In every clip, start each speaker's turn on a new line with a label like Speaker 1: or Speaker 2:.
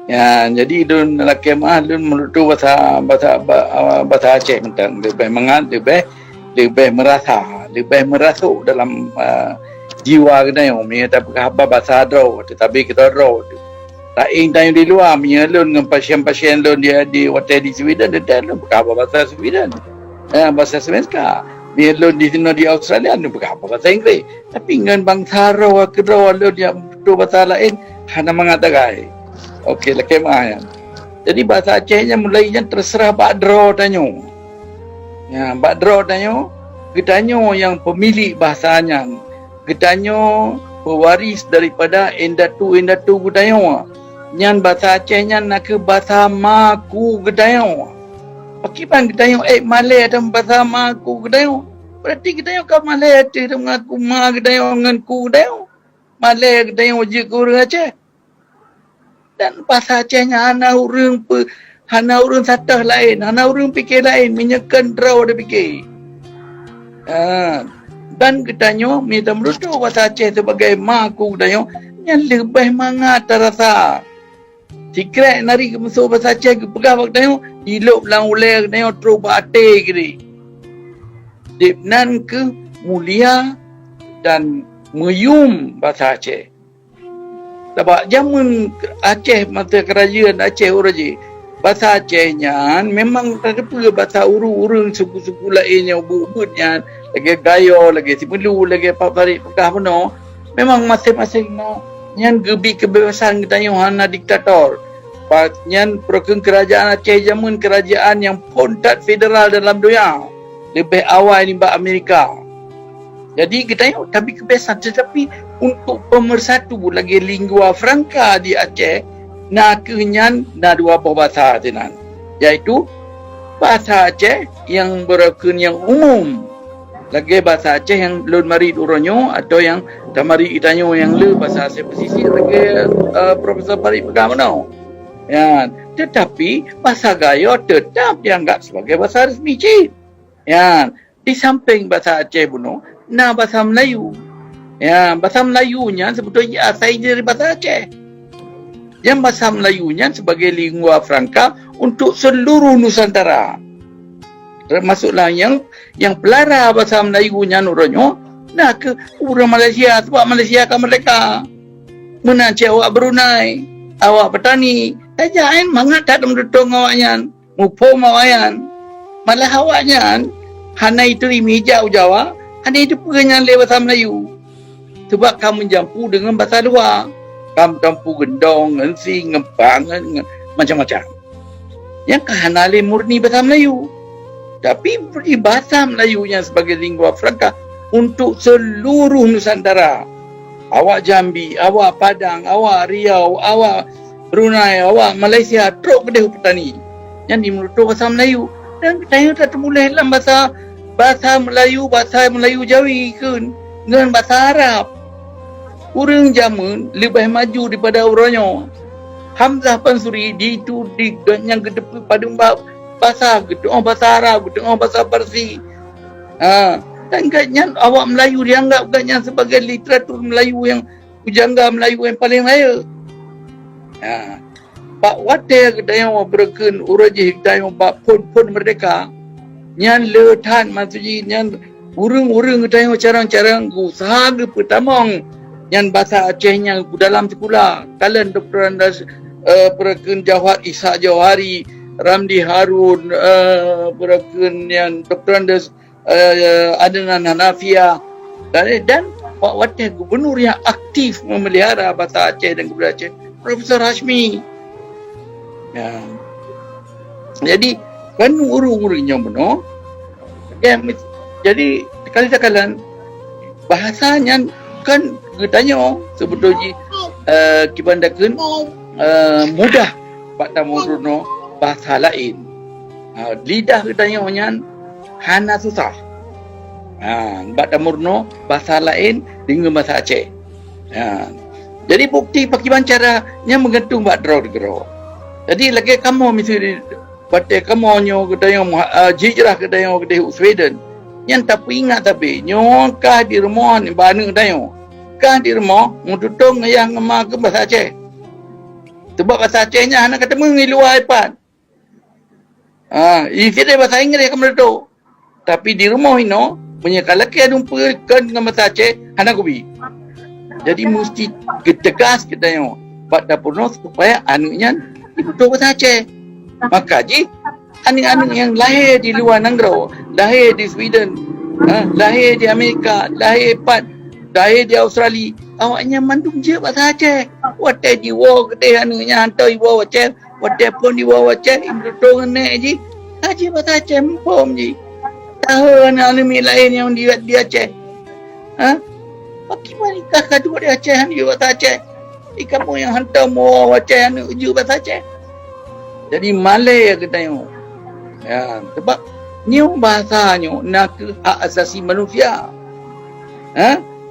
Speaker 1: Ya, jadi dun laki mah dun menutu bahasa Aceh tentang lebih mengat lebih merasuk dalam jiwa kita yang punya tapi apa bahasa ro tetapi kita ro lain tanya di luar punya lun dengan pasien-pasien lun dia di hotel di Sweden dia lun apa bahasa Sweden bahasa svenska dia lun di sini di Australia lun apa bahasa Inggeris tapi dengan bangsa ro kedua lun yang tu bahasa lain hanya mengatakan okey lah kemah ya. Jadi bahasa Acehnya mulainya terserah Pak Dro tanyo. Ya, Pak Dro tanyo, getanyo yang pemilik bahasanya. Getanyo pewaris daripada endatu getanyo. Nyan bahasa Acehnya nak ke bahasa Maku getanyo. Pakipan getanyo Malay ada bahasa Maku getanyo. Berarti getanyo ke Malay Aceh mengaku Ma getanyo dengan ku getanyo. Malay getanyo je ku Aceh. Dan bahasa Acehnya hana urang satah lain, hana urang fikir lain, menyekan draw dia fikir. Dan ketanyo minta merutu bahasa Aceh sebagai maku ketanyo yang lebih mangat terasa. Sikret nari ke musuh bahasa Aceh ke pegah ketanyo hilop lang ulai ketanyo terus bate kiri. Dipnan ke mulia dan meyum bahasa Aceh. Sebab zaman Aceh masa kerajaan Aceh Uraji bahasa Acehnya memang tak ada bahasa urung suku-suku lainnya ubud-ubudnya lagi gayo lagi simelu lagi paparik pekah penuh memang masing-masing yang gebi kebebasan kita yang hana diktator nyan perkeng kerajaan Aceh zaman kerajaan yang pontat federal dalam dunia lebih awal ni Mbak Amerika. Jadi kita tengok tapi kebiasaan tetapi untuk pemersatu lagi lingua franca di Aceh nak kenyan nak dua bahasa tenan iaitu bahasa Aceh yang berkun yang umum lagi bahasa Aceh yang lun mari uronyo atau yang tamari itanyo yang le bahasa Aceh pesisir lagi Profesor Farid Pegamano ya tetapi bahasa Gayo tetap dianggap sebagai bahasa resmi cik ya di samping bahasa Aceh buno nah bahasa Melayu. Ya, bahasa Melayunya sebetulnya asal dari bahasa Aceh. Yang bahasa Melayunya sebagai lingua franca untuk seluruh Nusantara. Termasuklah yang pelara bahasa Melayunya nuronyo nah ke orang Malaysia sebab Malaysia kan mereka. Menancik awak Brunei, awak petani, tajain mangat tak mendutong awaknya, mupom awaknya. Malah awaknya hana itu imijau Jawa ada itu pengenyan lewat bahasa Melayu. Sebab kamu jampu dengan bahasa luar. Kamu jampu gendong, ngensing, ngempang, macam-macam. Yang kehanali murni bahasa Melayu. Tapi beri bahasa Melayunya sebagai lingua franca untuk seluruh Nusantara. Awak Jambi, awak Padang, awak Riau, awak Brunei, awak Malaysia, teruk kedai petani. Yang dimenutup bahasa Melayu. Dan kita tak termulai dalam bahasa Melayu Jawi kan dengan bahasa Arab. Orang zaman lebih maju daripada orangnya. Hamzah Pansuri itu yang ke depan pada bahasa Arab, bahasa Parsi. Dan katanya awak Melayu dianggap katanya sebagai literatur Melayu yang pujangga Melayu yang paling raya. Pak Wadah katanya berken urajih katanya pak pun merdeka. Nyan letan maksudnya nyan urang-urang katanya carang-carang usaha ke pertamang nyan bahasa Acehnya dalam sekolah kalian Dr. Andas berken Jawad Ishak Jawhari Ramdi Harun berken yang Dr. Andas Adnan Hanafia dan Pak Wadah gubernur yang aktif memelihara bahasa Aceh dan kebudayaan Aceh Profesor Hashmi. Ya. Jadi kan urung-urungnya benar. Ya, jadi sekali-sekala bahasanya kan katanya sebetulnya kibandakan mudah Pak Tamuruno bahasa lain. Lidah katanya nyan hana susah. Pak Tamuruno bahasa lain dengan bahasa Aceh. Jadi bukti pakiban caranya menggantung Pak Dro. Jadi lagi kamu misalnya pada kamu nyo kedai hijrah kedai Sweden yang tak ingat tapi nyokah di rumah ni bana kedai kah di rumah mututong yang ngemak ke bahasa Aceh Sebab bahasa Acehnya anak kata mengiluar ipan. Isi dia bahasa Inggeris akan meletup. Tapi di rumah ini, punya kalau kita jumpakan dengan bahasa Aceh, anak kubi. Jadi mesti tegas kita yang buat dapur supaya anaknya betul bahasa Aceh. Maka ji, anak-anak yang lahir di luar negara, lahir di Sweden, lahir di Amerika, lahir di Australia, awaknya mandung je bahasa Aceh. Watai jiwa kedai anaknya hantar ibu Aceh, watai pun ibu Aceh, ibu tolong naik je. Haji bahasa Aceh empom je. Tahu anak-anak lain yang di Aceh. Bagaimana kakak dua di Aceh yang di bahasa Aceh? Kamu yang hantar mau Aceh yang uju bahasa Aceh. Jadi Malay kita tengok. Ya, sebab ni bahasanya nak hak asasi manusia.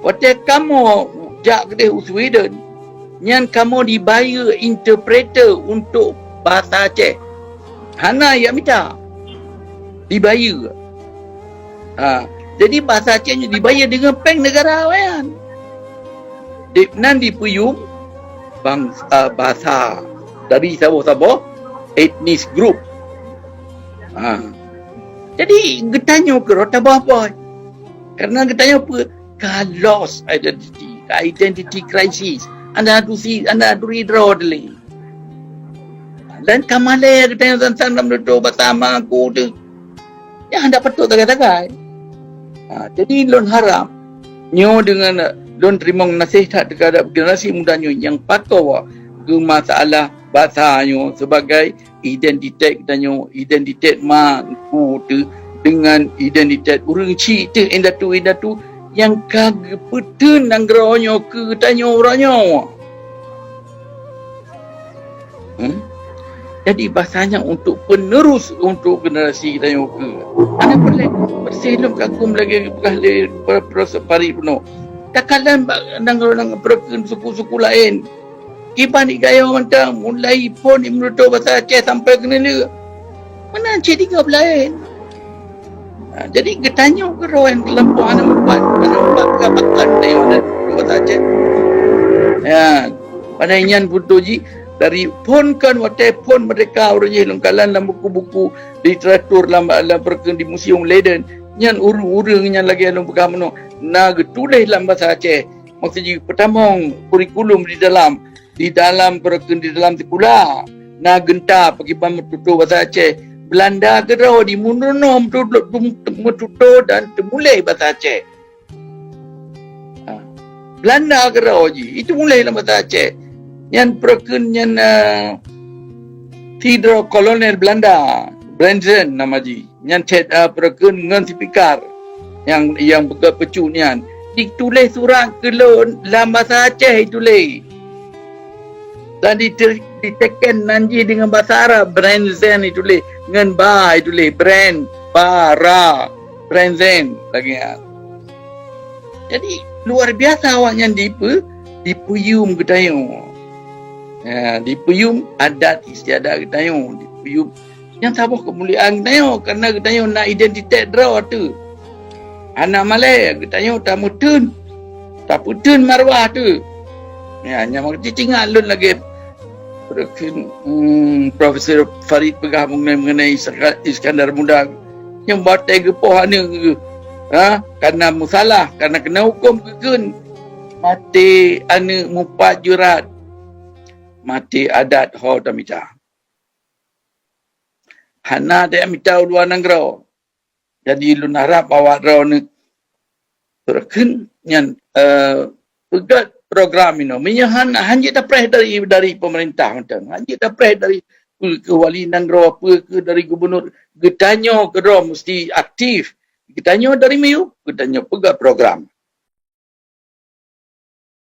Speaker 1: Waktu kamu jak kedai Sweden, nyan kamu dibayar interpreter untuk bahasa Aceh. Hana ya minta dibayar. Jadi bahasa Acehnya dibayar dengan peng negara kan. Nan dipuyum bangsa bahasa dari Sabah etnis group. Jadi getanya ke rota apa? Karena getanya apa? Lost identity crisis. Anda harus withdraw dulu. Dan kamalai getanya tentang dalam itu bersama aku tu. Yang anda patut tagay-tagay. Jadi lon harap nyo dengan lon terima nasihat kepada generasi mudanya yang patuh ke masalah bahasanya sebagai identitas katanya identitas mak tu dengan identitas orang cik tu indatu yang kagak petun nanggronya ke tanya orangnya. Jadi bahasanya untuk penerus untuk generasi kita yang ke. Anak boleh berselum kagum lagi bekas proses pari penuh. Takalan nang perken suku-suku lain. Iban gaya mentang mulai pun menurut bahasa Aceh sampai ke nila. Mana Aceh tiga lain. Jadi getanya ke rawan kelompok anak membuat kegabakan yang ada bahasa Aceh. Ya, pada inyan putuji dari pun kan waktu pun mereka orang lengkalan dalam buku-buku literatur dalam perken di Museum Leiden nyan urung-urung nyan lagi dalam buku mano nak tulis dalam bahasa Aceh. Maksudnya pertama kurikulum di dalam perken di dalam sekolah nak genta pergi tutur bahasa Aceh. Belanda gerau di munonom tutur dan temulai bahasa Aceh. Belanda gerau ji itu mulai dalam bahasa Aceh. Yang perken yang Theodore Kolonel Belanda Branson nama ji yang perken ngan sipikar yang berpecu nian ditulis surat ke dalam bahasa Aceh tulis dan diteken nanji dengan bahasa Arab Branson ditulis dengan ba ditulis brand bara Branson lagi ya. Jadi luar biasa awaknya dipuyum gedayung. Ya, dipuyum adat istiadat getayung, dipuyum yang tabah kemuliaan getayung karena getayung nak identitas draw tu. Anak Malay getayung tak mutun. Tak putun marwah tu. Ya, yang mengerti tinggal lun lagi Profesor Farid Pegah mengenai Iskandar Muda yang buat gepoh ni karena musalah, karena kena hukum kekun mati ane mumpat jurat mati adat ho tamita. Hana dia minta luar negara. Jadi lu harap awak raw ni terken yang pegat program ini. Minyahan hanya dapat dari pemerintah macam. Hanya dapat dari ke wali negara apa ke dari gubernur. Getanya ke raw mesti aktif. Getanya dari miu, getanya pegat program.